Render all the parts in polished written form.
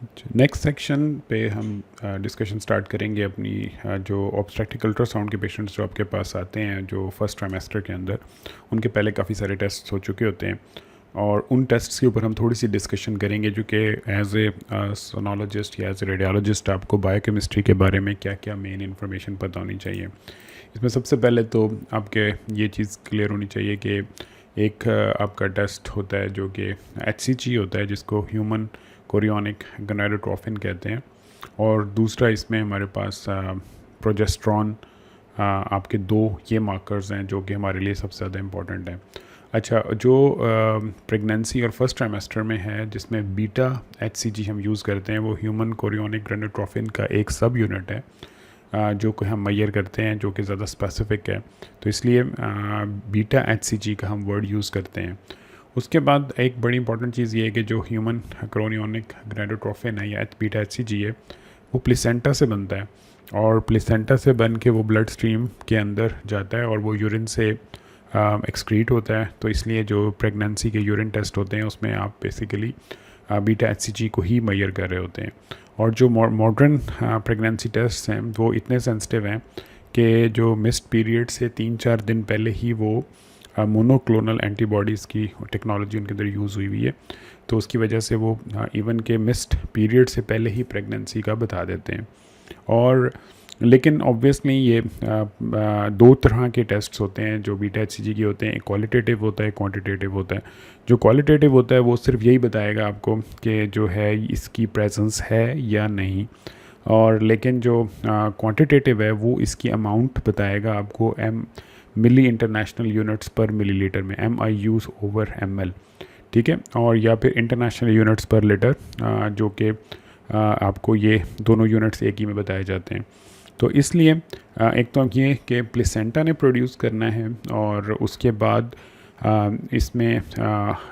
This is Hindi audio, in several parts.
नेक्स्ट सेक्शन पे हम डिस्कशन स्टार्ट करेंगे अपनी जो ऑब्स्ट्रैक्टिक अल्ट्रासाउंड के पेशेंट्स जो आपके पास आते हैं जो फर्स्ट ट्राइमेस्टर के अंदर, उनके पहले काफ़ी सारे टेस्ट हो चुके होते हैं और उन टेस्ट्स के ऊपर हम थोड़ी सी डिस्कशन करेंगे जो कि एज ए सोनोलॉजिस्ट या एज ए रेडियोलॉजिस्ट आपको बायोकेमिस्ट्री के बारे में क्या क्या मेन इन्फॉर्मेशन पता होनी चाहिए। इसमें सबसे पहले तो आपके ये चीज़ क्लियर होनी चाहिए कि एक आपका टेस्ट होता है जो कि HCG होता है, जिसको ह्यूमन कोरियोनिक गोनाडोट्रोफिन कहते हैं, और दूसरा इसमें हमारे पास प्रोजेस्ट्रॉन। आपके दो ये मार्कर्स हैं जो कि हमारे लिए सबसे ज़्यादा इम्पॉर्टेंट हैं। अच्छा, जो प्रेगनेंसी और फर्स्ट ट्राइमेस्टर में है जिसमें बीटा HCG हम यूज़ करते हैं, वो ह्यूमन कोरियोनिक गोनाडोट्रोफिन का एक सब यूनिट है जो कि हम मैयर करते हैं, जो कि ज़्यादा स्पेसिफिक है, तो इसलिए बीटा HCG का हम वर्ड यूज़ करते हैं। उसके बाद एक बड़ी इंपॉर्टेंट चीज़ ये है कि जो ह्यूमन कोरियोनिक गोनाडोट्रोफिन है या बीटा HCG है, वो प्लेसेंटा से बनता है और प्लेसेंटा से बन के वो ब्लड स्ट्रीम के अंदर जाता है और वो यूरिन से एक्सक्रीट होता है। तो इसलिए जो प्रेगनेंसी के यूरिन टेस्ट होते हैं उसमें आप बेसिकली बीटा HCG को ही मैयर कर रहे होते हैं। और जो मॉडर्न प्रेगनेंसी टेस्ट हैं वो इतने सेंसिटिव हैं कि जो मिस्ड पीरियड से 3-4 दिन पहले ही वो मोनोक्लोनल एंटीबॉडीज़ की टेक्नोलॉजी उनके अंदर यूज़ हुई हुई है, तो उसकी वजह से वो इवन के मिस्ड पीरियड से पहले ही प्रेगनेंसी का बता देते हैं। और लेकिन ऑब्वियसली ये दो तरह के टेस्ट्स होते हैं जो बीटा HCG के होते हैं, एक क्वालिटेटिव होता है, क्वांटिटेटिव होता है। जो क्वालिटेटिव होता है वो सिर्फ यही बताएगा आपको कि जो है इसकी प्रेजेंस है या नहीं, और लेकिन जो क्वांटिटेटिव है वो इसकी अमाउंट बताएगा आपको मिली इंटरनेशनल यूनिट्स पर मिलीलीटर में, MIUs ओवर ml, ठीक है, और या फिर इंटरनेशनल यूनिट्स पर लीटर, जो कि आपको ये दोनों यूनिट्स एक ही में बताए जाते हैं। तो इसलिए एक तो ये कि प्लेसेंटा ने प्रोड्यूस करना है और उसके बाद इसमें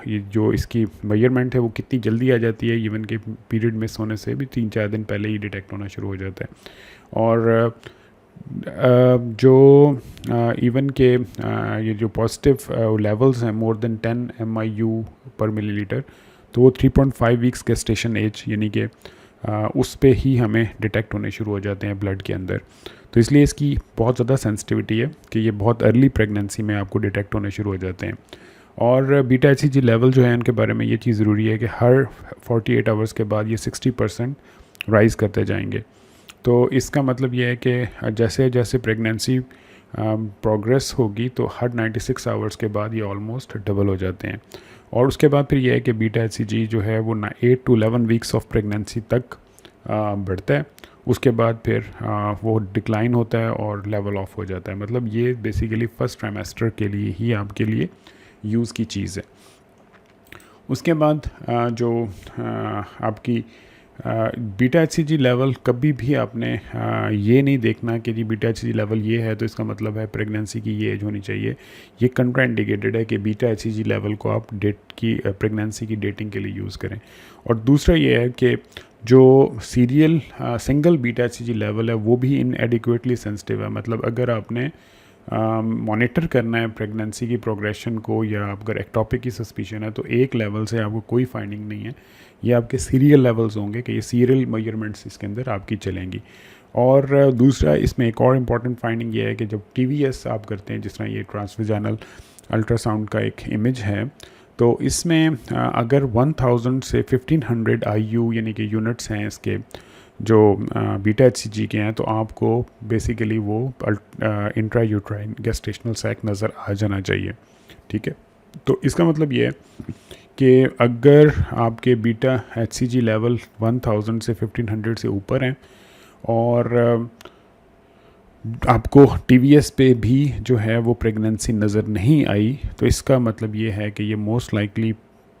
ये जो इसकी मेजरमेंट है वो कितनी जल्दी आ जाती है, इवन के पीरियड मिस होने से भी 3-4 दिन पहले ही डिटेक्ट होना शुरू हो जाता है। और जो इवन के ये जो पॉजिटिव लेवल्स हैं मोर देन 10 MIU पर मिलीलीटर, तो वो 3.5 वीक्स गेस्टेशन एज यानी कि उस पे ही हमें डिटेक्ट होने शुरू हो जाते हैं ब्लड के अंदर। तो इसलिए इसकी बहुत ज़्यादा सेंसिटिविटी है कि ये बहुत अर्ली प्रेगनेंसी में आपको डिटेक्ट होने शुरू हो जाते हैं। और बीटा HCG लेवल जो है उनके बारे में ये चीज़ ज़रूरी है कि हर 48 आवर्स के बाद ये 60% राइज़ करते जाएंगे। तो इसका मतलब ये है कि जैसे जैसे प्रेगनेंसी प्रोग्रेस होगी तो हर 96 आवर्स के बाद ये ऑलमोस्ट डबल हो जाते हैं। और उसके बाद फिर ये है कि बीटा HCG जो है वो 8 to 11 वीक्स ऑफ प्रेगनेंसी तक बढ़ता है, उसके बाद फिर वो डिक्लाइन होता है और लेवल ऑफ हो जाता है। मतलब ये बेसिकली फर्स्ट ट्राइमेस्टर के लिए ही आपके लिए यूज़ की चीज़ है। उसके बाद जो आपकी बीटा HCG लेवल, कभी भी आपने ये नहीं देखना कि जी बीटा HCG लेवल ये है तो इसका मतलब है प्रेगनेंसी की ये एज होनी चाहिए। ये कंट्राइंडिकेटेड है कि बीटा HCG लेवल को आप डेट की प्रेगनेंसी की डेटिंग के लिए यूज़ करें। और दूसरा ये है कि जो serial single beta HCG level है वो भी इनएडिक्वेटली सेंसिटिव है। मतलब अगर आपने मॉनिटर करना है प्रेगनेंसी की प्रोग्रेशन को, या अगर एक्टोपिक की सस्पिशन है, तो एक लेवल से आपको कोई फाइंडिंग नहीं है, ये आपके सीरियल लेवल्स होंगे कि ये सीरियल मेजरमेंट्स इसके अंदर आपकी चलेंगी। और दूसरा इसमें एक और इम्पॉर्टेंट फाइंडिंग ये है कि जब TVS आप करते हैं, जिस तरह ये ट्रांसवेजाइनल अल्ट्रासाउंड का एक इमेज है, तो इसमें अगर 1000 से 1500 IU यानी कि यूनिट्स हैं इसके जो बीटा HCG के हैं, तो आपको बेसिकली वो इंट्रा यूट्राइन गेस्टेशनल सैक नज़र आ जाना चाहिए, ठीक है। तो इसका मतलब ये है कि अगर आपके बीटा HCG लेवल 1000 से 1500 से ऊपर हैं और आपको TVS पे भी जो है वो प्रेगनेंसी नज़र नहीं आई, तो इसका मतलब ये है कि ये most likely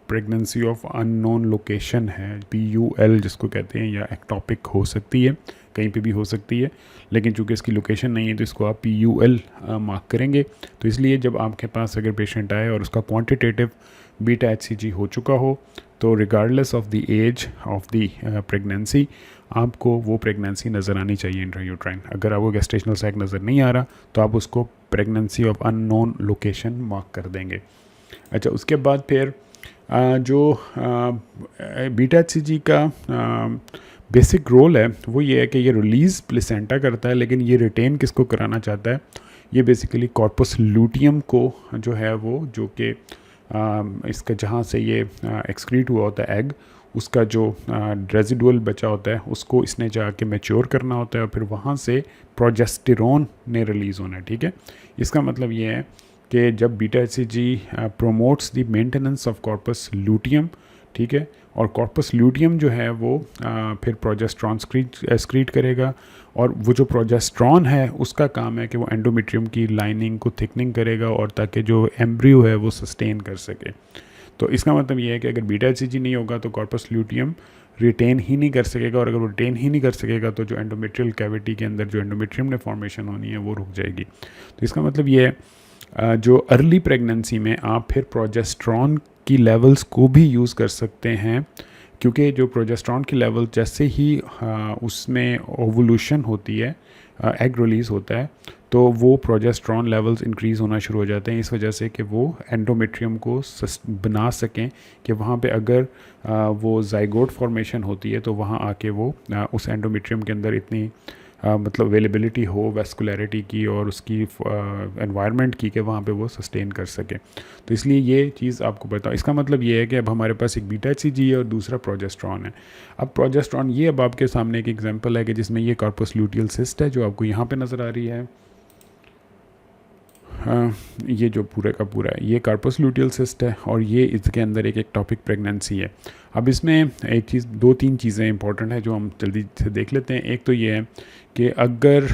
pregnancy of unknown location है, PUL जिसको कहते हैं, या एक्टोपिक हो सकती है, कहीं पे भी हो सकती है, लेकिन चूंकि इसकी लोकेशन नहीं है तो इसको आप PUL मार्क करेंगे। तो इसलिए जब आपके पास अगर पेशेंट आए और उसका क्वांटिटेटिव बीटा HCG हो चुका हो, तो regardless of the age of the pregnancy आपको वो प्रेगनेंसी नज़र आनी चाहिए इंट्रायूट्राइन। अगर आपको गेस्टेशनल सैक नज़र नहीं आ रहा तो आप उसको pregnancy of unknown location mark कर देंगे। अच्छा, उसके बाद फिर जो बीटा एचसीजी का बेसिक रोल है वो ये है कि ये रिलीज़ प्लेसेंटा करता है, लेकिन ये रिटेन किसको कराना चाहता है? ये बेसिकली कॉर्पस लूटियम को जो है वो, जो कि इसका जहाँ से ये एक्सक्रीट हुआ होता है एग, उसका जो रेजिडुअल बचा होता है उसको इसने जाके मैच्योर करना होता है और फिर वहाँ से प्रोजेस्टेरोन ने रिलीज़ होना है। ठीक है, इसका मतलब ये है कि जब beta HCG promotes the maintenance of corpus luteum, ठीक है, और कॉर्पस लूटियम जो है वो फिर प्रोजेस्ट्रॉन एक्सक्रीट करेगा, और वो जो प्रोजेस्ट्रॉन है उसका काम है कि वो एंडोमेट्रियम की लाइनिंग को थिकनिंग करेगा और ताकि जो एम्ब्रियो है वो सस्टेन कर सके। तो इसका मतलब ये है कि अगर बीटा एचसीजी नहीं होगा तो कॉर्पस लूटियम रिटेन ही नहीं कर सकेगा, और अगर वो रिटेन ही नहीं कर सकेगा तो जो एंडोमेट्रियल कैविटी के अंदर जो एंडोमेट्रियम ने फॉर्मेशन होनी है वो रुक जाएगी। तो इसका मतलब ये है जो अर्ली प्रेगनेंसी में आप फिर प्रोजेस्ट्रॉन की लेवल्स को भी यूज़ कर सकते हैं, क्योंकि जो प्रोजेस्ट्रॉन की लेवल जैसे ही उसमें ओवुलेशन होती है, एग रिलीज़ होता है, तो वो प्रोजेस्ट्रॉन लेवल्स इंक्रीज़ होना शुरू हो जाते हैं, इस वजह से कि वो एंडोमेट्रियम को बना सकें कि वहाँ पे अगर वो जाइगोट फॉर्मेशन होती है तो वहाँ आके वो उस एंडोमेट्रियम के अंदर इतनी मतलब अवेलेबिलिटी हो वेस्कुलरिटी की और उसकी एनवायरनमेंट की कि वहाँ पे वो सस्टेन कर सके। तो इसलिए ये चीज़ आपको बताओ। इसका मतलब ये है कि अब हमारे पास एक बीटा एचसीजी है और दूसरा प्रोजेस्ट्रॉन है। अब प्रोजेस्ट्रॉन ये अब आपके सामने एक एग्जांपल है कि जिसमें ये कॉर्पस ल्यूटियल सिस्ट है जो आपको यहाँ पे नज़र आ रही है। ये जो पूरे का पूरा है ये कॉर्पस ल्यूटियल सिस्ट है और ये इसके अंदर एक टॉपिक प्रेगनेंसी है। अब इसमें एक चीज़, दो तीन चीज़ें इंपॉर्टेंट है जो हम जल्दी से देख लेते हैं। एक तो ये है कि अगर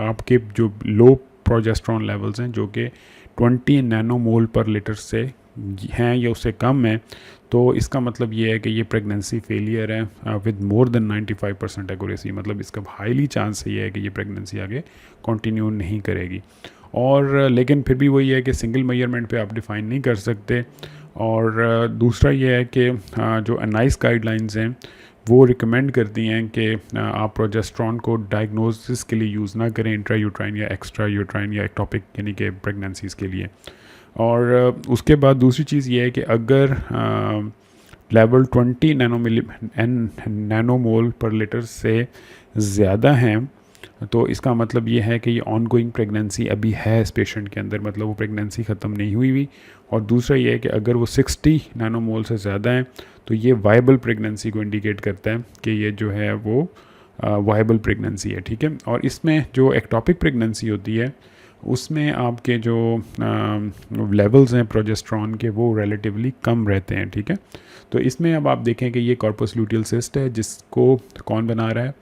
आपके जो लो प्रोजेस्ट्रॉन लेवल्स हैं जो कि 20 नैनोमोल पर लीटर से हैं या उससे कम है, तो इसका मतलब ये है कि ये प्रेगनेंसी फेलियर है विद मोर देन 95% एक्यूरेसी। मतलब इसका हाईली चांस ये है कि ये प्रेगनेंसी आगे कंटिन्यू नहीं करेगी। और लेकिन फिर भी वही है कि सिंगल मेजरमेंट पे आप डिफ़ाइन नहीं कर सकते। और दूसरा ये है कि जो अनाइस गाइडलाइंस हैं वो रिकमेंड करती हैं कि आप प्रोजेस्ट्रॉन को डायग्नोसिस के लिए यूज़ ना करें इंट्रा यूट्राइन या एक्स्ट्रा यूट्राइन या एक्टोपिक यानी कि प्रेगनेंसीज के लिए। और उसके बाद दूसरी चीज़ ये है कि अगर लेवल 20 नैनोमोल पर लीटर से ज़्यादा हैं तो इसका मतलब ये है कि ये ऑनगोइंग प्रेगनेंसी अभी है इस पेशेंट के अंदर, मतलब वो प्रेगनेंसी ख़त्म नहीं हुई हुई। और दूसरा ये है कि अगर वो 60 नैनोमोल से ज़्यादा है तो ये वायबल प्रेगनेंसी को इंडिकेट करता है कि ये जो है वो वायबल प्रेगनेंसी है। ठीक है, और इसमें जो एक्टोपिक प्रेगनेंसी होती है उसमें आपके जो लेवल्स हैं प्रोजेस्ट्रॉन के वो रिलेटिवली कम रहते हैं। ठीक है, तो इसमें अब आप देखें कि ये कॉर्पस ल्यूटियल सिस्ट है जिसको कौन बना रहा है,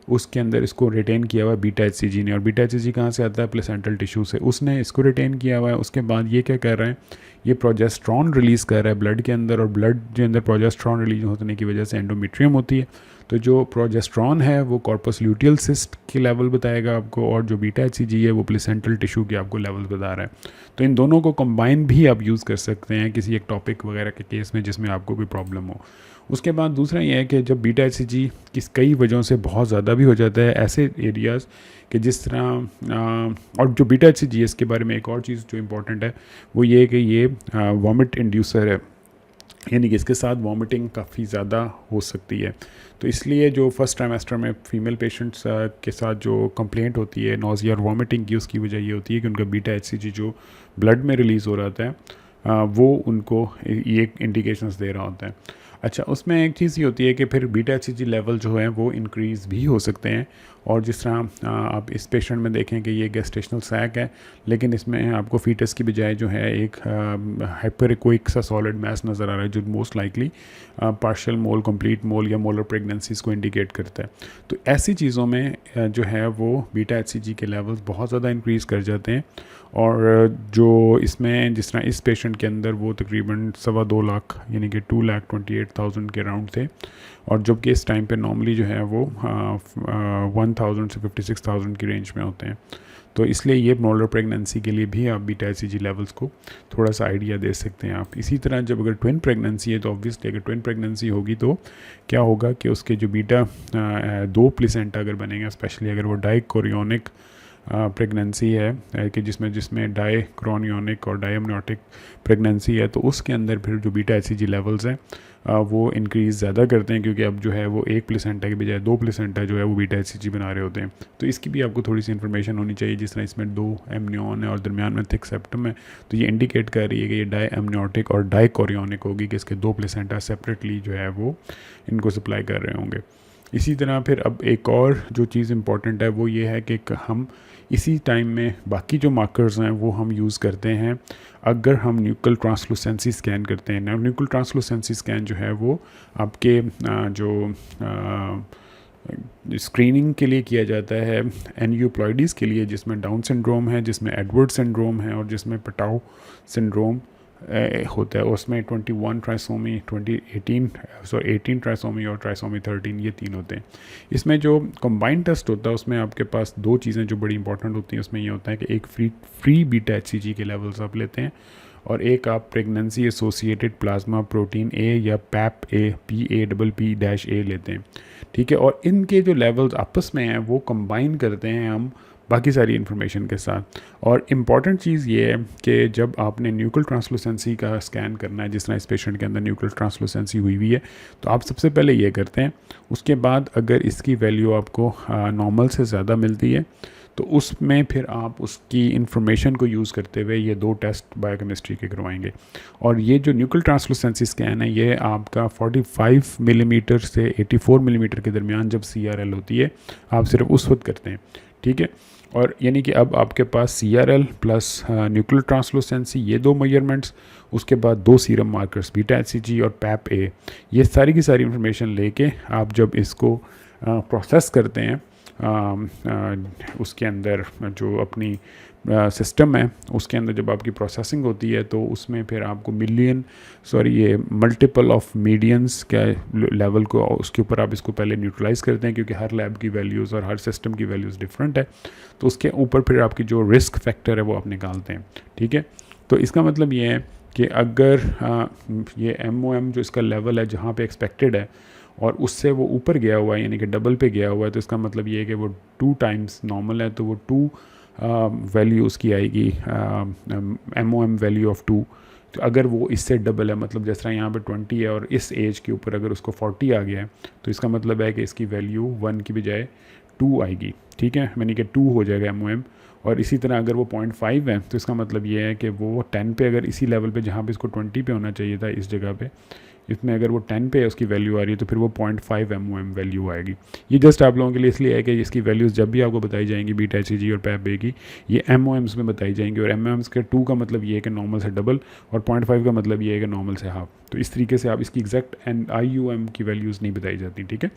उसके अंदर इसको रिटेन किया हुआ है बीटा एचसीजी ने। और बीटा एचसीजी कहाँ से आता है? प्लेसेंटल टिश्यू से। उसने इसको रिटेन किया हुआ है। उसके बाद ये क्या कर रहा है, ये प्रोजेस्ट्रॉन रिलीज़ कर रहा है ब्लड के अंदर, और ब्लड के अंदर प्रोजेस्ट्रॉन रिलीज होने की वजह से एंडोमेट्रियम होती है। तो जो प्रोजेस्ट्रॉन है वो कॉर्पस ल्यूटियल सिस्ट के लेवल बताएगा आपको, और जो बीटा एचसीजी है वो प्लेसेंटल टिश्यू के आपको लेवल बता रहा है। तो इन दोनों को कंबाइन भी आप यूज़ कर सकते हैं किसी एक टॉपिक वगैरह के केस में जिसमें आपको कोई प्रॉब्लम हो। उसके बाद दूसरा ये है कि जब बीटा एचसीजी किस कई वजहों से बहुत ज़्यादा भी हो जाता है ऐसे एरियाज़ कि जिस तरह, और जो बीटा एचसीजी है इसके बारे में एक और चीज़ जो इम्पोर्टेंट है वो ये है कि ये वॉमिट इंड्यूसर है, यानी कि इसके साथ वॉमिटिंग काफ़ी ज़्यादा हो सकती है। तो इसलिए जो फर्स्ट ट्राइमेस्टर में फीमेल पेशेंट्स के साथ जो कंप्लेंट होती है नोज़िया और वॉमिटिंग की, उसकी वजह ये होती है कि उनका बीटा एचसीजी जो ब्लड में रिलीज़ हो रहा था वो उनको ये इंडिकेशंस दे रहा होता है। अच्छा, उसमें एक चीज़ ये होती है कि फिर बीटा एचसीजी लेवल जो है वो इंक्रीज़ भी हो सकते हैं। और जिस तरह आप इस पेशेंट में देखें कि ये गेस्टेशनल सैक है, लेकिन इसमें आपको फीटस की बजाय जो है एक हाइपरिकोइक सा सॉलिड मैस नज़र आ रहा है जो मोस्ट लाइकली पार्शियल मोल, कंप्लीट मोल या मोलर प्रेगनेंसीज को इंडिकेट करता है। तो ऐसी चीज़ों में जो है वो बीटा एचसीजी के लेवल्स बहुत ज़्यादा इंक्रीज़ कर जाते हैं। और जो इसमें जिस तरह इस पेशेंट के अंदर वो तकरीबन 2.25 लाख यानी कि 2,28,000 के राउंड थे, और जबकि इस टाइम पे नॉर्मली जो है वो 1,000 से 56,000 की रेंज में होते हैं। तो इसलिए ये मोलर प्रेगनेंसी के लिए भी आप बीटा एचसीजी लेवल्स को थोड़ा सा आइडिया दे सकते हैं आप। इसी तरह जब अगर ट्विन प्रेगनेंसी है तो ऑब्वियसली अगर ट्विन प्रेगनेंसी होगी तो क्या होगा कि उसके जो बीटा 2 प्लेसेंटा अगर बनेगा, स्पेशली अगर वो डाइकोरियोनिक प्रेगनेंसी है कि जिसमें डाईक्रॉनिक और डायमनियोटिक प्रेगनेंसी है, तो उसके अंदर फिर जो बीटा एच लेवल्स हैं वो इंक्रीज़ ज़्यादा करते हैं, क्योंकि अब जो है वो 1 प्लेसेंटा के बजाय 2 प्लेसेंटा जो है वो बीटा एच बना रहे होते हैं। तो इसकी भी आपको थोड़ी सी इन्फॉर्मेशन होनी चाहिए। जिस तरह इसमें 2 एमनियन है और दरमियान में थिक सेप्टम है, तो ये इंडिकेट कर रही है कि ये डाई एमनियोटिक और डाईकोरियोनिक होगी, कि इसके 2 प्लेसेंटा सेपरेटली जो है वो इनको सप्लाई कर रहे होंगे। इसी तरह फिर अब एक और जो चीज़ इंपॉर्टेंट है वो ये है कि हम इसी टाइम में बाकी जो मार्कर्स हैं वो हम यूज़ करते हैं अगर हम न्यूक्लियर ट्रांसलूसेंसी स्कैन करते हैं। न्यूक्लियर ट्रांसलूसेंसी स्कैन जो है वो आपके जो स्क्रीनिंग के लिए किया जाता है एन्यूप्लॉइडीज़ के लिए, जिसमें डाउन सिंड्रोम है, जिसमें एडवर्ड सिंड्रोम है और जिसमें पटाउ सिंड्रोम होता है। उसमें 21 ट्राइसोमी 18 ट्राइसोमी और ट्राइसोमी 13 ये 3 होते हैं। इसमें जो कंबाइंड टेस्ट होता है उसमें आपके पास 2 चीज़ें जो बड़ी इंपॉर्टेंट होती हैं। उसमें ये होता है कि एक फ्री बीटा एचसीजी के लेवल्स आप लेते हैं, और एक आप pregnancy associated plasma protein A या पैप ए PAPP-A लेते हैं, ठीक है। और इनके जो लेवल्स आपस में हैं वो कंबाइन करते हैं हम बाकी सारी इन्फॉर्मेशन के साथ। और इम्पॉर्टेंट चीज़ ये है कि जब आपने न्यूक्लियर ट्रांसलूसेंसी का स्कैन करना है, जिस तरह इस पेशेंट के अंदर न्यूक्लियर ट्रांसलूसेंसी हुई हुई है, तो आप सबसे पहले ये करते हैं। उसके बाद अगर इसकी वैल्यू आपको नॉर्मल से ज़्यादा मिलती है तो उसमें फिर आप उसकी इन्फॉर्मेशन को यूज़ करते हुए ये 2 टेस्ट बायोकेमिस्ट्री के करवाएंगे। और ये जो न्यूक्लियर ट्रांसलूसेंसी स्कैन है ये आपका 45 मिलीमीटर से 84 मिलीमीटर के दरमियान जब CRL होती है आप सिर्फ उस वक्त करते हैं, ठीक है। और यानी कि अब आपके पास CRL प्लस न्यूक्लियर ट्रांसलूसेंसी ये 2 मेजरमेंट्स, उसके बाद 2 सीरम मार्कर्स बीटा एचसीजी और पैप ए, ये सारी की सारी इन्फॉर्मेशन लेके आप जब इसको प्रोसेस करते हैं उसके अंदर जो अपनी सिस्टम है उसके अंदर जब आपकी प्रोसेसिंग होती है तो उसमें फिर आपको ये मल्टीपल ऑफ मीडियंस के लेवल को उसके ऊपर आप इसको पहले न्यूट्रलाइज़ करते हैं, क्योंकि हर लैब की वैल्यूज़ और हर सिस्टम की वैल्यूज़ डिफरेंट है। तो उसके ऊपर फिर आपकी जो रिस्क फैक्टर है वो आप निकालते हैं, ठीक है। तो इसका मतलब ये है कि अगर ये MOM जो इसका लेवल है जहाँ पे एक्सपेक्टेड है और उससे वो ऊपर गया हुआ है, यानी कि डबल पे गया हुआ है, तो इसका मतलब ये है कि वो 2 टाइम्स नॉर्मल है, तो वो 2 वैल्यू उसकी आएगी MOM वैल्यू ऑफ 2। तो अगर वो इससे डबल है, मतलब जिस तरह यहाँ पे 20 है और इस एज के ऊपर अगर उसको 40 आ गया है, तो इसका मतलब है कि इसकी वैल्यू 1 की बजाय 2 आएगी, ठीक है, यानी कि 2 हो जाएगा MOM। और इसी तरह अगर वो 0.5 है तो इसका मतलब ये है कि वो 10 पे अगर इसी लेवल पे जहाँ पे इसको 20 पे होना चाहिए था इस जगह पे, इसमें अगर वो 10 पे उसकी वैल्यू आ रही है तो फिर वो 0.5 MOM वैल्यू आएगी। ये जस्ट आप लोगों के लिए इसलिए है कि इसकी वैल्यूज़ जब भी आपको बताई जाएंगी बीटा एचसीजी और पैप ए की, ये MOMs में बताई जाएंगी। और MOMs के 2 का मतलब ये है कि नॉर्मल से डबल, और 0.5 का मतलब ये है कि नॉर्मल से हाफ। तो इस तरीके से आप इसकी एग्जैक्ट IUM की वैल्यूज़ नहीं बताई जाती, ठीक है।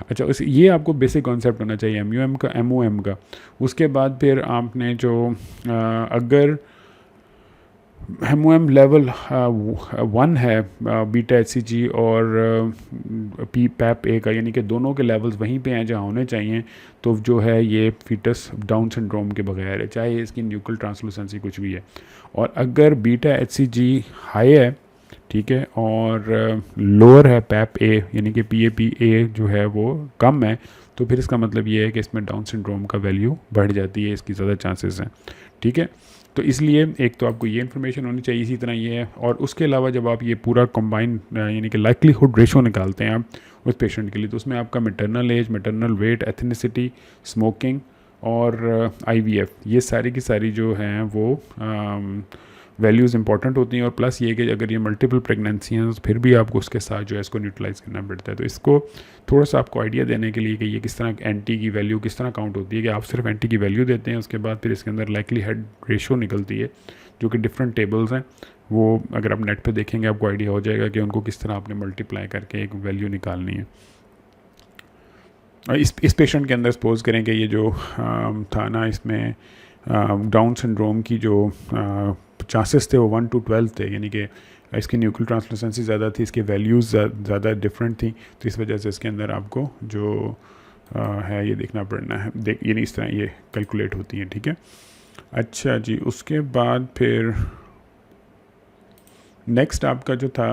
अच्छा, ये आपको बेसिक कॉन्सेप्ट होना चाहिए MUM का MOM का। उसके बाद फिर आपने जो अगर MOM लेवल 1 है बीटा एचसीजी और पैप ए का, यानी कि दोनों के लेवल्स वहीं पे हैं जहाँ होने चाहिए, तो जो है ये फीटस डाउन सिंड्रोम के बगैर है, चाहे इसकी न्यूक्लियर ट्रांसलूसेंसी कुछ भी है। और अगर बीटा एचसीजी हाई है, ठीक है, और लोअर है पैप ए, यानी कि PAPA जो है वो कम है, तो फिर इसका मतलब ये है कि इसमें डाउन सिंड्रोम का वैल्यू बढ़ जाती है, इसकी ज़्यादा चांसेस हैं, ठीक है। तो इसलिए एक तो आपको ये इन्फॉर्मेशन होनी चाहिए, इसी तरह ये है। और उसके अलावा जब आप ये पूरा कंबाइन यानी कि लाइक्लीहुड रेशो निकालते हैं आप उस पेशेंट के लिए, तो उसमें आपका maternal age, maternal weight, ethnicity, smoking और IVF, ये सारी की सारी जो हैं वो वैल्यूज़ इंपॉर्टेंट होती हैं। और प्लस ये कि अगर ये मल्टीपल प्रेगनेंसी हैं तो फिर भी आपको उसके साथ जो है इसको न्यूट्रलाइज़ करना पड़ता है। तो इसको थोड़ा सा आपको आइडिया देने के लिए कि ये किस तरह एंटी की वैल्यू किस तरह काउंट होती है, कि आप सिर्फ एंटी की वैल्यू देते हैं, उसके बाद फिर इसके अंदर लाइक्लीहुड रेशो निकलती है जो कि डिफरेंट टेबल्स हैं, वो अगर आप नेट पे देखेंगे आपको आइडिया हो जाएगा कि उनको किस तरह आपने मल्टीप्लाई करके एक वैल्यू निकालनी है। इस पेशेंट के अंदर सपोज करें कि ये जो था ना, इसमें डाउन सिंड्रोम की जो चांसेस थे वो 1 to 12 थे, यानी कि इसकी न्यूक्लियर ट्रांसलूसेंसी ज़्यादा थी, इसकी वैल्यूज़ ज़्यादा डिफरेंट थी, तो इस वजह से इसके अंदर आपको जो है ये देखना पड़ना है, यानी इस तरह ये कैलकुलेट होती हैं, ठीक है। अच्छा जी, उसके बाद फिर नेक्स्ट आपका जो था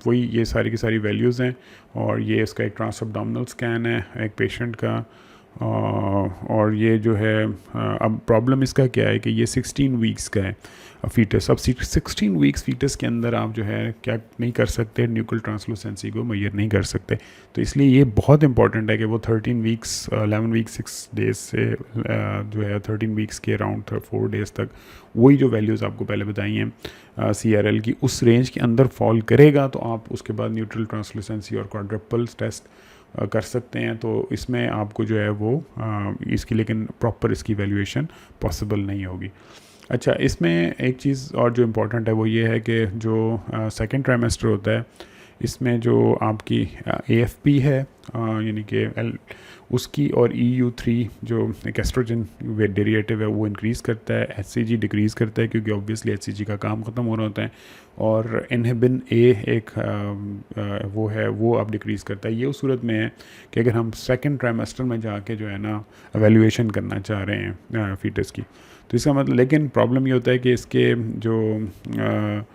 वही ये सारी की सारी वैल्यूज़ हैं, और ये इसका एक ट्रांसअब्डोमिनल स्कैन है एक पेशेंट का, और ये जो है अब प्रॉब्लम इसका क्या है कि ये 16 वीक्स का है फीटस। अब 16 वीक्स फीटस के अंदर आप जो है क्या नहीं कर सकते, न्यूक्लियर ट्रांसलूसेंसी को मेजर नहीं कर सकते। तो इसलिए ये बहुत इंपॉर्टेंट है कि वो 13 वीक्स 11 वीक्स 6 डेज से जो है 13 वीक्स के अराउंड 4 डेज़ तक वही जो वैल्यूज़ आपको पहले बताई हैं CRL की उस रेंज के अंदर फॉल करेगा तो आप उसके बाद न्यूट्रल ट्रांसलूसेंसी और क्वाड्रपल टेस्ट कर सकते हैं। तो इसमें आपको जो है वो इसकी लेकिन प्रॉपर इसकी वैल्यूएशन पॉसिबल नहीं होगी। अच्छा, इसमें एक चीज़ और जो इम्पोर्टेंट है वो ये है कि जो सेकेंड ट्राइमेस्टर होता है इसमें जो आपकी AFP है यानी कि उसकी और EU3 जो एक एस्ट्रोजन डेरिवेटिव है वो इंक्रीज़ करता है, HCG डिक्रीज़ करता है क्योंकि ऑब्वियसली HCG का काम ख़त्म हो रहा होता है, और इनहिबिन A एक वो है वो अब डिक्रीज़ करता है। ये उस सूरत में है कि अगर हम सेकेंड ट्राइमेस्टर में जाके जो है ना एवेल्यूएशन करना चाह रहे हैं फीटस की, तो इसका मतलब, लेकिन प्रॉब्लम ये होता है कि इसके जो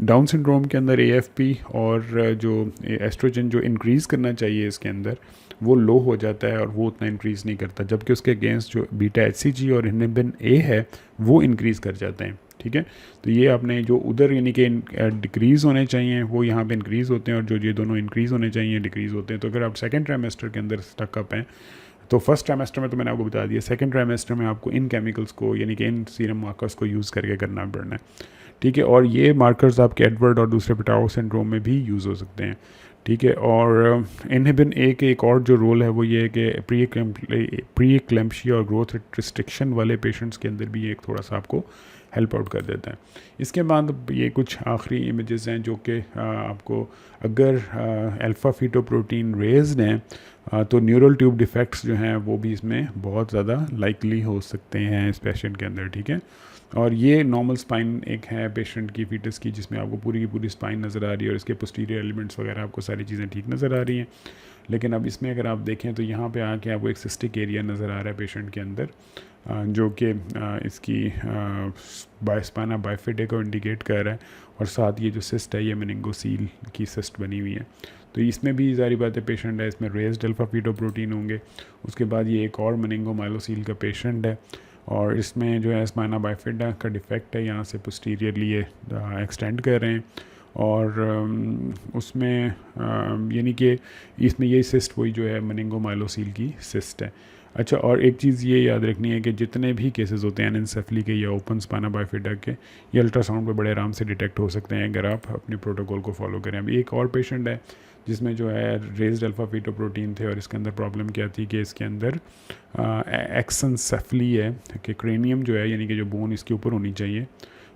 डाउन सिंड्रोम के अंदर AFP और जो एस्ट्रोजन जो इंक्रीज़ करना चाहिए इसके अंदर वो लो हो जाता है और वो उतना इंक्रीज़ नहीं करता, जबकि उसके अगेंस्ट जो बीटा HCG और इनहिबिन A है वो इंक्रीज़ कर जाते हैं। ठीक है, तो ये आपने जो उधर यानी कि डिक्रीज़ होने चाहिए वो यहाँ पे इंक्रीज़ होते हैं, और जो ये दोनों इंक्रीज़ होने चाहिए डिक्रीज़ होते हैं। तो अगर आप सेकेंड ट्राइमेस्टर के अंदर स्टकअप हैं तो फर्स्ट ट्राइमेस्टर में तो मैंने आपको बता दिया, सेकेंड ट्राइमेस्टर में आपको इन केमिकल्स को यानी कि इन सीरम मार्कर्स को यूज़ करके करना पड़ना है। ठीक है, और ये मार्कर्स आपके एडवर्ड और दूसरे पिटाओ सिंड्रोम में भी यूज़ हो सकते हैं। ठीक है, और इनहिबिन A के एक और जो रोल है वो ये है कि प्री एक्लेम्पशिया और ग्रोथ रिस्ट्रिक्शन वाले पेशेंट्स के अंदर भी ये एक थोड़ा सा आपको हेल्प आउट कर देता है। इसके बाद ये कुछ आखिरी इमेजेस हैं जो कि आपको अगर अल्फ़ा फीटोप्रोटीन रेज्ड हैं तो न्यूरल ट्यूब डिफेक्ट्स जो हैं वो भी इसमें बहुत ज़्यादा लाइकली हो सकते हैं इस पेशेंट के अंदर। ठीक है, और ये नॉर्मल स्पाइन एक है पेशेंट की फीटस की जिसमें आपको पूरी की पूरी स्पाइन नज़र आ रही है और इसके पोस्टीरियर एलिमेंट्स वगैरह आपको सारी चीज़ें ठीक नज़र आ रही हैं। लेकिन अब इसमें अगर आप देखें तो यहाँ पे आके आपको एक सिस्टिक एरिया नज़र आ रहा है पेशेंट के अंदर जो कि इसकी स्पाइना बाइफिडे को इंडिकेट कर रहा है, और साथ ये जो सिस्ट है ये मेनिंगोसील की सिस्ट बनी हुई है। तो इसमें भी ज़ाहिर बात है पेशेंट है, इसमें रेज्ड अल्फा फीटोप्रोटीन होंगे। उसके बाद ये एक और मेनिंगोमाइलोसील का पेशेंट है, और इसमें जो है स्पाइना बाइफिडा का डिफेक्ट है, यहाँ से पोस्टीरियरली ये एक्सटेंड कर रहे हैं, और उसमें यानी कि इसमें ये सिस्ट वही जो है मेनिंगोमाइलोसील की सिस्ट है। अच्छा, और एक चीज़ ये याद रखनी है कि जितने भी केसेस होते हैं एनेंसेफली के या ओपन स्पाइना बाइफिडा के, ये अल्ट्रासाउंड पे बड़े आराम से डिटेक्ट हो सकते हैं अगर आप अपने प्रोटोकॉल को फॉलो करें। अभी एक और पेशेंट है जिसमें जो है रेज्ड अल्फा फीटोप्रोटीन थे, और इसके अंदर प्रॉब्लम क्या थी कि इसके अंदर एक्सेंसेफली है कि क्रेनियम जो है यानी कि जो बोन इसके ऊपर होनी चाहिए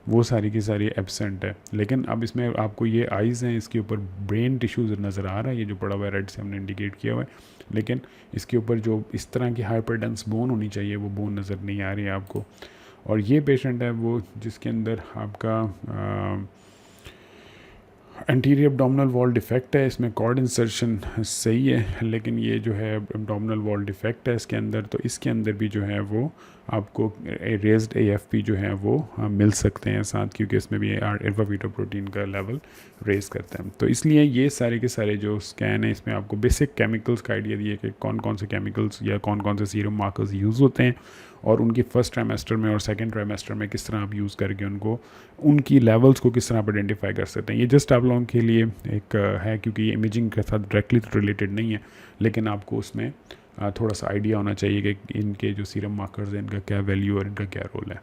वो सारी की सारी एब्सेंट है। लेकिन अब इसमें आपको ये आइज़ हैं, इसके ऊपर ब्रेन टिश्यूज़ नज़र आ रहा है, ये जो पड़ा हुआ है रेड से हमने इंडिकेट किया हुआ है, लेकिन इसके ऊपर जो इस तरह की हाइपरडेंस बोन होनी चाहिए वो बोन नज़र नहीं आ रही है आपको। और ये पेशेंट है वो जिसके अंदर आपका एंटीरियर एब्डोमिनल वॉल डिफेक्ट है, इसमें कॉर्ड इंसर्शन सही है, लेकिन ये जो है एब्डोमिनल वॉल डिफेक्ट है इसके अंदर, तो इसके अंदर भी जो है वो आपको रेज्ड AFP जो है वो मिल सकते हैं साथ, क्योंकि इसमें भी अल्फा फीटोप्रोटीन का लेवल रेज करता है। तो इसलिए ये सारे के सारे जो स्कैन है इसमें आपको बेसिक केमिकल्स का आइडिया दिए कि कौन कौन से केमिकल्स या कौन कौन से सीरम मार्कर्स यूज़ होते हैं, और उनकी फर्स्ट ट्राइमेस्टर में और सेकंड ट्राइमेस्टर में किस तरह आप यूज़ करके उनको उनकी लेवल्स को किस तरह आप आइडेंटिफाई कर सकते हैं। ये जस्ट आप लोगों के लिए एक है, क्योंकि ये इमेजिंग के साथ डायरेक्टली तो रिलेटेड नहीं है, लेकिन आपको उसमें थोड़ा सा आइडिया होना चाहिए कि इनके जो सीरम मार्कर्स हैं इनका क्या वैल्यू और इनका क्या रोल है।